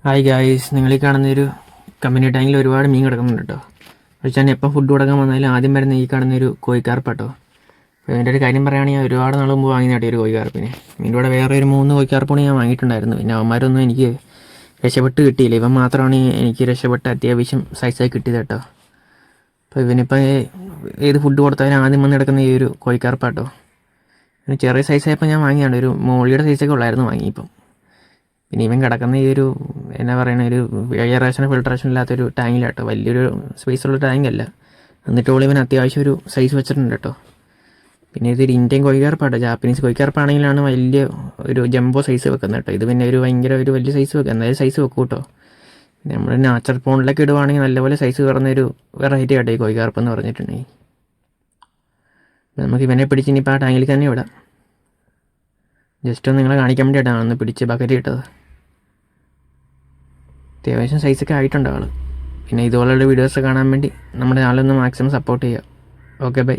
Hi guys, നിങ്ങൾ ഈ കാണുന്നൊരു കമ്പനി ടാങ്കിൽ ഒരുപാട് മീൻ കിടക്കുന്നുണ്ട് കേട്ടോ. പക്ഷേ ഞാൻ എപ്പം ഫുഡ് കൊടുക്കാൻ വന്നാലും ആദ്യം വരുന്ന ഈ കാണുന്നൊരു കോഴിക്കാർപ്പാട്ടോ. അപ്പോൾ ഇതിൻ്റെ ഒരു കാര്യം പറയുകയാണെങ്കിൽ ഒരുപാട് നാൾ മുമ്പ് വാങ്ങി നേട്ടിയ ഒരു കോഴിക്കാർപ്പിനെ. ഇതിൻ്റെ കൂടെ വേറെ ഒരു 3 കോഴിക്കാർപ്പൂണ് ഞാൻ വാങ്ങിയിട്ടുണ്ടായിരുന്നു. പിന്നെ അവന്മാരൊന്നും എനിക്ക് രക്ഷപ്പെട്ട് കിട്ടിയില്ല. ഇവൻ മാത്രമാണ് എനിക്ക് രക്ഷപ്പെട്ട് അത്യാവശ്യം സൈസായി കിട്ടിയത് കേട്ടോ. അപ്പോൾ ഇവനിപ്പോൾ ഏത് ഫുഡ് കൊടുത്താലും ആദ്യം വന്ന് കിടക്കുന്ന ഈ ഒരു കോഴിക്കാർപ്പാട്ടോ. ചെറിയ സൈസായപ്പോൾ ഞാൻ വാങ്ങിയാണ്, ഒരു മോളിയുടെ സൈസൊക്കെ ഉള്ളായിരുന്നു വാങ്ങിയിപ്പം. പിന്നെ ഇവൻ കിടക്കുന്ന ഈ ഒരു എന്നാ പറയുന്ന ഒരു എയറേഷനോ ഫിൽട്രേഷൻ ഇല്ലാത്തൊരു ടാങ്കിലാട്ടോ. വലിയൊരു സ്പേസുള്ള ടാങ്കല്ല, എന്നിട്ട് ഇവൻ അത്യാവശ്യം ഒരു സൈസ് വെച്ചിട്ടുണ്ട് കേട്ടോ. പിന്നെ ഇതൊരു ഇന്ത്യൻ കോഴിക്കാർപ്പാട്ടോ. ജാപ്പനീസ് കോഴിക്കാർപ്പാണെങ്കിലാണ് വലിയ ഒരു ജംബോ സൈസ് വെക്കുന്നത് കേട്ടോ. ഇത് പിന്നെ ഒരു ഭയങ്കര ഒരു വലിയ സൈസ് വെക്കുക, എന്തായാലും സൈസ് വെക്കും കേട്ടോ. നമ്മൾ നാച്ചുറൽ പോണ്ടിലൊക്കെ ഇടുവാണെങ്കിൽ നല്ലപോലെ സൈസ് കുറഞ്ഞൊരു വെറൈറ്റി ആട്ടോ ഈ കോഴിക്കാർപ്പ് എന്ന് പറഞ്ഞിട്ടുണ്ടെങ്കിൽ. നമുക്ക് ഇവനെ പിടിച്ച് ഇനിയിപ്പോൾ ആ ടാങ്കിൽ തന്നെ വിടാം. ജസ്റ്റ് ഒന്ന് നിങ്ങളെ കാണിക്കാൻ വേണ്ടിയിട്ടാണ് ഒന്ന് പിടിച്ച് ബക്കറ്റ് ഇട്ടത്. അത്യാവശ്യം സൈസൊക്കെ ആയിട്ടുണ്ട് ആൾ. പിന്നെ ഇതുപോലുള്ള വീഡിയോസ് കാണാൻ വേണ്ടി നമ്മുടെ ചാനലൊന്ന് മാക്സിമം സപ്പോർട്ട് ചെയ്യുക. Okay, by.